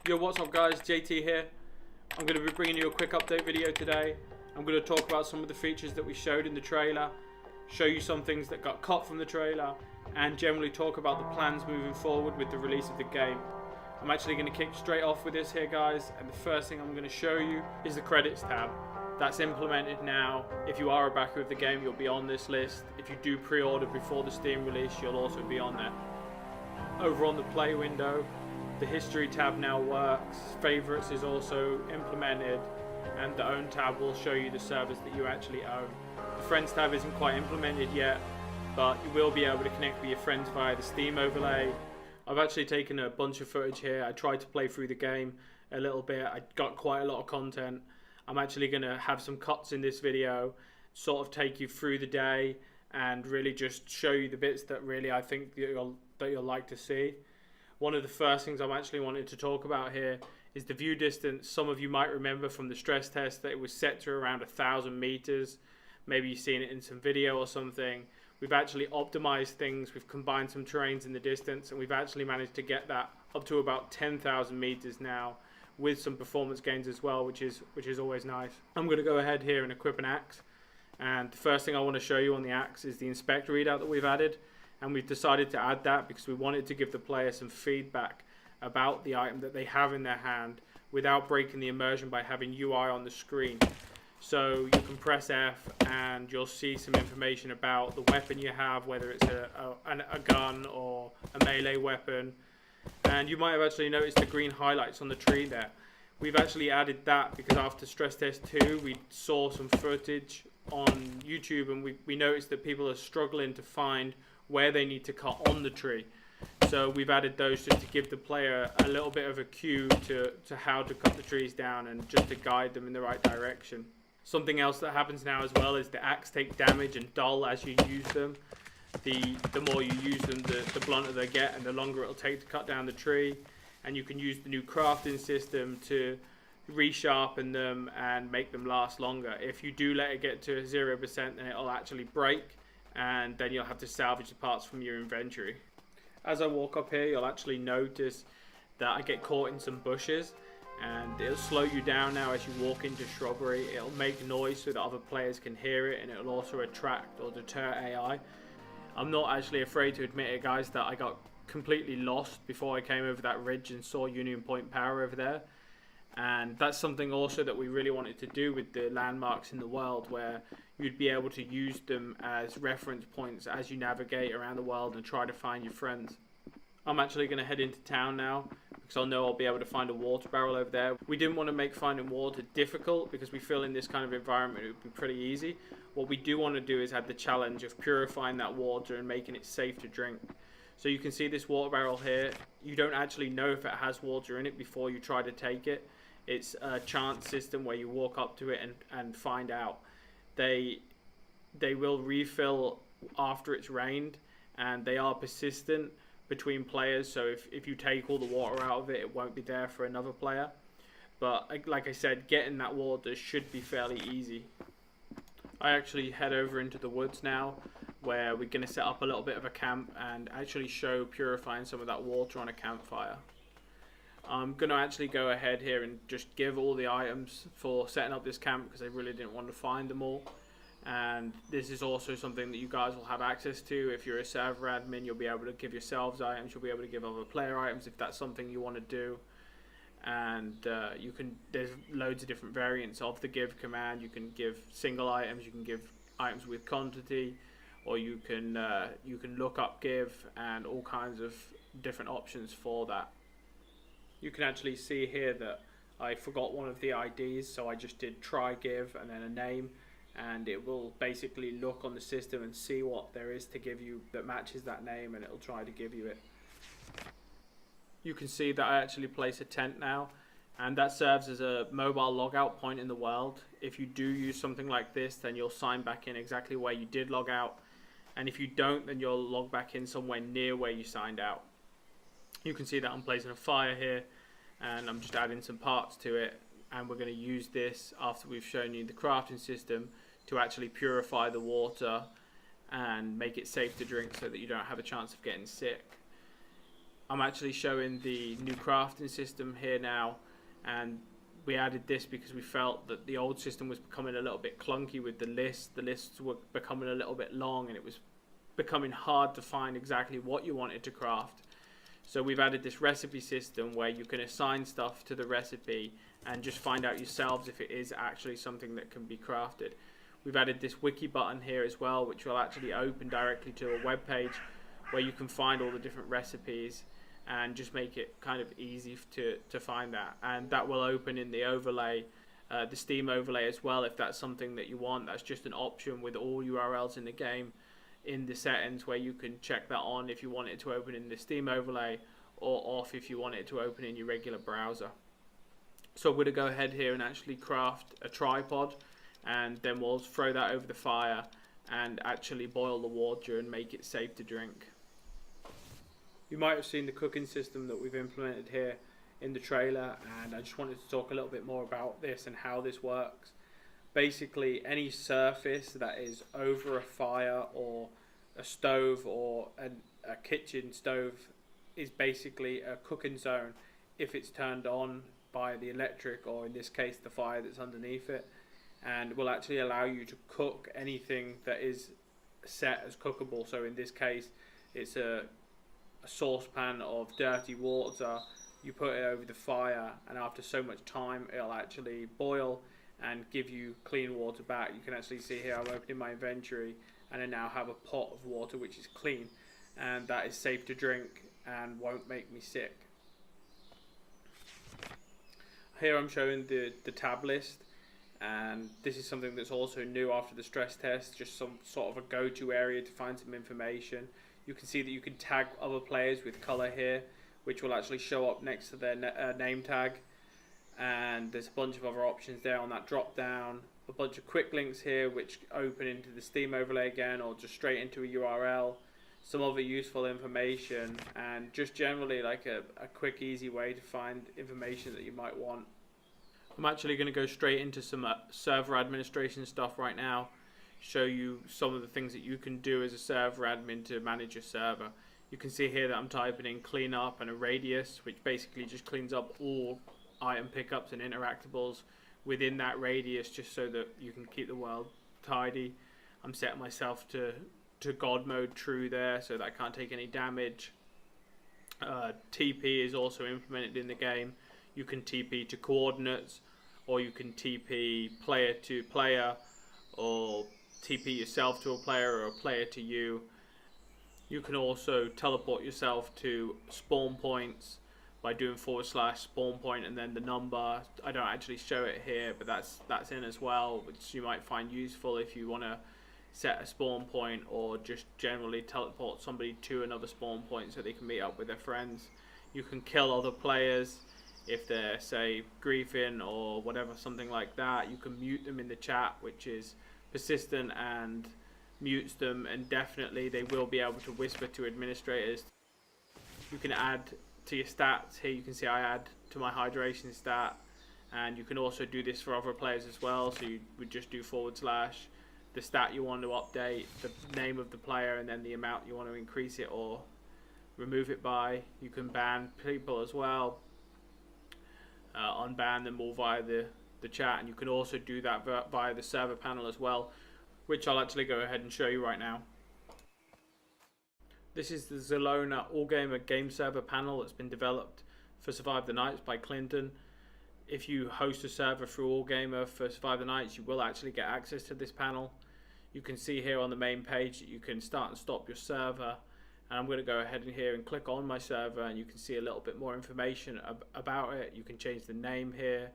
Yo, what's up guys, JT here. I'm going to be bringing you a quick update video today. I'm going to talk about some of the features that we showed in the trailer, show you some things that got cut from the trailer, and generally talk about the plans moving forward with the release of the game. I'm actually going to kick straight off with this here guys, and the first thing I'm going to show you is the credits tab. That's implemented now. If you are a backer of the game, you'll be on this list. If you do pre-order before the Steam release, you'll also be on there. Over on the play window, the history tab now works, favorites is also implemented, and the own tab will show you the servers that you actually own. The friends tab isn't quite implemented yet, but you will be able to connect with your friends via the Steam overlay. I've actually taken a bunch of footage here. I tried to play through the game a little bit. I got quite a lot of content. I'm actually going to have some cuts in this video, sort of take you through the day and really just show you the bits that really I think that you'll like to see. One of the first things I'm actually wanting to talk about here is the view distance. Some of you might remember from the stress test that it was set to around 1,000 meters. Maybe you've seen it in some video or something. We've actually optimized things. We've combined some terrains in the distance, and we've actually managed to get that up to about 10,000 meters now, with some performance gains as well, which is always nice. I'm going to go ahead here and equip an axe, and the first thing I want to show you on the axe is the inspect readout that we've added. And we've decided to add that because we wanted to give the player some feedback about the item that they have in their hand without breaking the immersion by having UI on the screen. So you can press F and you'll see some information about the weapon you have, whether it's a gun or a melee weapon. And you might have actually noticed the green highlights on the tree there. We've actually added that because after stress test 2 we saw some footage on YouTube, and we noticed that people are struggling to find where they need to cut on the tree. So we've added those just to give the player a little bit of a cue to how to cut the trees down and just to guide them in the right direction. Something else that happens now as well is the axe take damage and dull as you use them. The more you use them, the blunter they get and the longer it'll take to cut down the tree. And you can use the new crafting system to resharpen them and make them last longer. If you do let it get to 0%, then it'll actually break, and then you'll have to salvage the parts from your inventory. As I walk up here, you'll actually notice that I get caught in some bushes, and it'll slow you down now as you walk into shrubbery. It'll make noise so that other players can hear it, and it'll also attract or deter AI. I'm not actually afraid to admit it, guys, that I got completely lost before I came over that ridge and saw Union Point Power over there. And that's something also that we really wanted to do with the landmarks in the world, where you'd be able to use them as reference points as you navigate around the world and try to find your friends. I'm actually going to head into town now because I know I'll be able to find a water barrel over there. We didn't want to make finding water difficult because we feel in this kind of environment it would be pretty easy. What we do want to do is have the challenge of purifying that water and making it safe to drink. So you can see this water barrel here. You don't actually know if it has water in it before you try to take it. It's a chance system where you walk up to it and find out. They will refill after it's rained, and they are persistent between players. So if you take all the water out of it, it won't be there for another player. But like I said, getting that water should be fairly easy. I actually head over into the woods now, where we're going to set up a little bit of a camp and actually show purifying some of that water on a campfire. I'm going to actually go ahead here and just give all the items for setting up this camp because I really didn't want to find them all. And this is also something that you guys will have access to. If you're a server admin, you'll be able to give yourselves items, you'll be able to give other player items if that's something you want to do. And there's loads of different variants of the give command. You can give single items, you can give items with quantity, or you can look up give, and all kinds of different options for that. You can actually see here that I forgot one of the IDs, so I just did try give and then a name, and it will basically look on the system and see what there is to give you that matches that name, and it'll try to give you it. You can see that I actually place a tent now, and that serves as a mobile logout point in the world. If you do use something like this, then you'll sign back in exactly where you did log out, and if you don't, then you'll log back in somewhere near where you signed out. You can see that I'm placing a fire here, and I'm just adding some parts to it, and we're going to use this after we've shown you the crafting system to actually purify the water and make it safe to drink so that you don't have a chance of getting sick. I'm actually showing the new crafting system here now, and we added this because we felt that the old system was becoming a little bit clunky with the lists. The lists were becoming a little bit long, and it was becoming hard to find exactly what you wanted to craft. So we've added this recipe system where you can assign stuff to the recipe and just find out yourselves if it is actually something that can be crafted. We've added this wiki button here as well, which will actually open directly to a web page where you can find all the different recipes and just make it kind of easy to find that. And that will open in the overlay, the Steam overlay as well, if that's something that you want. That's just an option with all URLs in the game in the settings, where you can check that on if you want it to open in the Steam overlay, or off if you want it to open in your regular browser. So I'm going to go ahead here and actually craft a tripod, and then we'll throw that over the fire and actually boil the water and make it safe to drink. You might have seen the cooking system that we've implemented here in the trailer, and I just wanted to talk a little bit more about this and how this works. Basically, any surface that is over a fire or a stove or a kitchen stove is basically a cooking zone if it's turned on by the electric, or in this case the fire that's underneath it, and will actually allow you to cook anything that is set as cookable. So in this case it's a saucepan of dirty water. You put it over the fire, and after so much time it'll actually boil and give you clean water back. You can actually see here I'm opening my inventory, and I now have a pot of water which is clean, and that is safe to drink and won't make me sick. Here I'm showing the tab list, and this is something that's also new after the stress test, just some sort of a go-to area to find some information. You can see that you can tag other players with color here, which will actually show up next to their name tag, and there's a bunch of other options there on that drop down. A bunch of quick links here which open into the Steam overlay again, or just straight into a URL. Some other useful information, and just generally like a quick easy way to find information that you might want. I'm actually going to go straight into some server administration stuff right now, show you some of the things that you can do as a server admin to manage your server. You can see here that I'm typing in cleanup and a radius, which basically just cleans up all item pickups and interactables within that radius, just so that you can keep the world tidy. I'm setting myself to God mode true there, so that I can't take any damage. TP is also implemented in the game. You can TP to coordinates, or you can TP player to player, or TP yourself to a player, or a player to you. You can also teleport yourself to spawn points by doing / spawn point and then the number. I don't actually show it here, but that's in as well, which you might find useful if you want to set a spawn point, or just generally teleport somebody to another spawn point so they can meet up with their friends. You can kill other players if they're, say, griefing or whatever, something like that. You can mute them in the chat, which is persistent and mutes them indefinitely. They will be able to whisper to administrators. You can add to your stats. Here you can see I add to my hydration stat, and you can also do this for other players as well. So you would just do / the stat you want to update, the name of the player, and then the amount you want to increase it or remove it by. You can ban people as well, unban them all via the chat, and you can also do that via the server panel as well, which I'll actually go ahead and show you right now. This is the Zelona Allgamer game server panel that's been developed for Survive the Nights by Clinton. If you host a server through Allgamer for Survive the Nights, you will actually get access to this panel. You can see here on the main page that you can start and stop your server, and I'm going to go ahead in here and click on my server, and you can see a little bit more information about it. You can change the name here,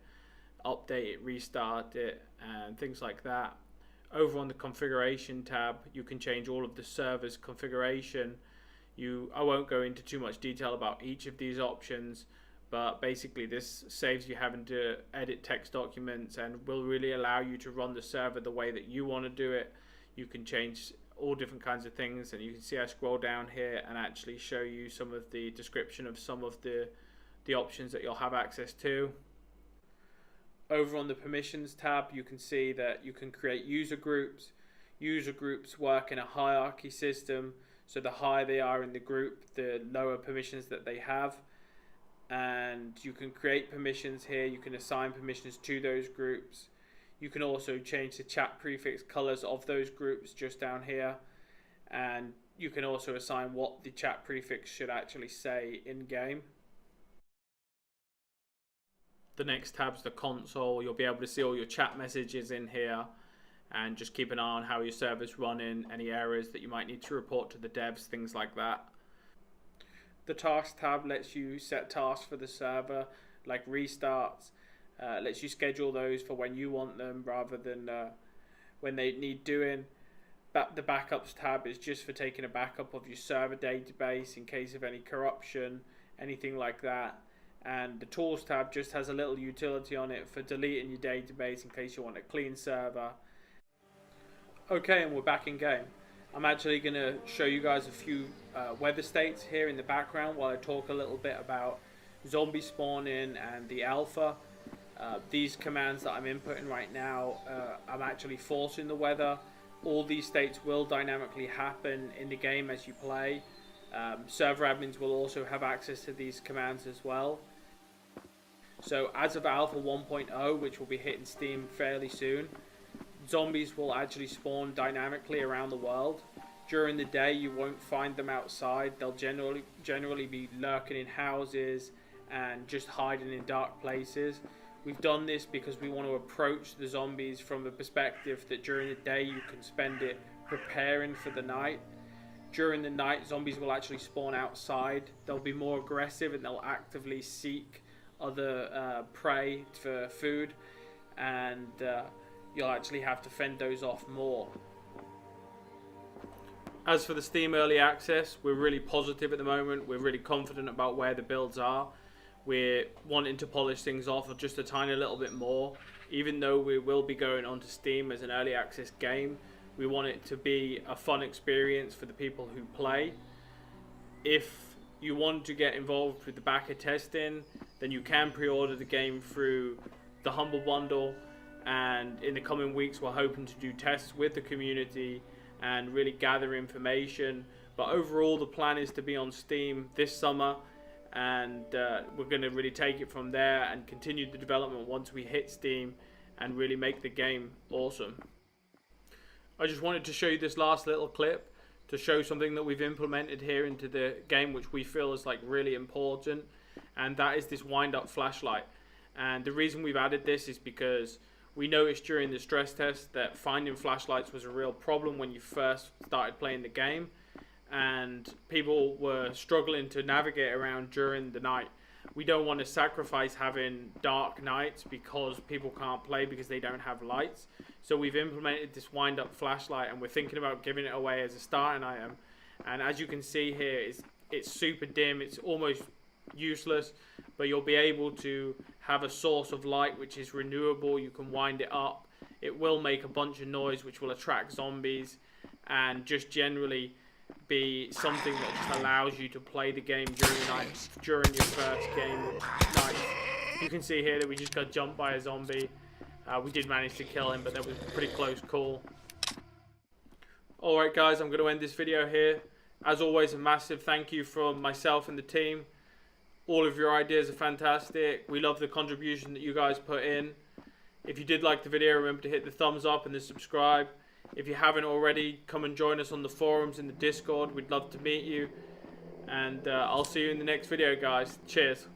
update it, restart it, and things like that. Over on the configuration tab, you can change all of the server's configuration. I won't go into too much detail about each of these options, but basically this saves you having to edit text documents and will really allow you to run the server the way that you want to do it. You can change all different kinds of things, and you can see I scroll down here and actually show you some of the description of some of the options that you'll have access to. Over on the permissions tab, you can see that you can create user groups. User groups work in a hierarchy system, So the higher they are in the group, the lower permissions that they have. And you can create permissions here. You can assign permissions to those groups. You can also change the chat prefix colors of those groups just down here. And you can also assign what the chat prefix should actually say in game. The next tab's the console. You'll be able to see all your chat messages in here, and just keep an eye on how your server's running, any errors that you might need to report to the devs, things like that. The task tab lets you set tasks for the server, like restarts. Lets you schedule those for when you want them rather than when they need doing. The backups tab is just for taking a backup of your server database in case of any corruption, anything like that. And the tools tab just has a little utility on it for deleting your database in case you want a clean server. Okay, and we're back in game. I'm actually going to show you guys a few weather states here in the background while I talk a little bit about zombie spawning and the alpha. These commands that I'm inputting right now, I'm actually forcing the weather. All these states will dynamically happen in the game as you play. Server admins will also have access to these commands as well. So as of Alpha 1.0, which will be hitting Steam fairly soon, zombies will actually spawn dynamically around the world. During the day you won't find them outside. They'll generally be lurking in houses and just hiding in dark places. We've done this because we want to approach the zombies from the perspective that during the day you can spend it preparing for the night. During the night, zombies will actually spawn outside. They'll be more aggressive and they'll actively seek other prey for food, and you'll actually have to fend those off more. As for the Steam Early Access, we're really positive at the moment. We're really confident about where the builds are. We're wanting to polish things off just a tiny little bit more. Even though we will be going onto Steam as an early access game, we want it to be a fun experience for the people who play. If you want to get involved with the backer testing, then you can pre-order the game through the Humble Bundle, and in the coming weeks we're hoping to do tests with the community and really gather information. But overall the plan is to be on Steam this summer, and we're going to really take it from there and continue the development once we hit Steam and really make the game awesome. I just wanted to show you this last little clip to show something that we've implemented here into the game which we feel is like really important, and that is this wind up flashlight. And the reason we've added this is because we noticed during the stress test that finding flashlights was a real problem when you first started playing the game, and people were struggling to navigate around during the night. We don't want to sacrifice having dark nights because people can't play because they don't have lights. So we've implemented this wind up flashlight, and we're thinking about giving it away as a starting item. And as you can see here, it's super dim, it's almost useless, but you'll be able to have a source of light which is renewable. You can wind it up. It will make a bunch of noise which will attract zombies, and just generally be something that just allows you to play the game during the night, during your first game night. You can see here that we just got jumped by a zombie. We did manage to kill him, but that was a pretty close call. Alright guys, I'm going to end this video here. As always, a massive thank you from myself and the team. All of your ideas are fantastic. We love the contribution that you guys put in. If you did like the video, remember to hit the thumbs up and the subscribe. If you haven't already, come and join us on the forums in the Discord. We'd love to meet you. And I'll see you in the next video, guys. Cheers.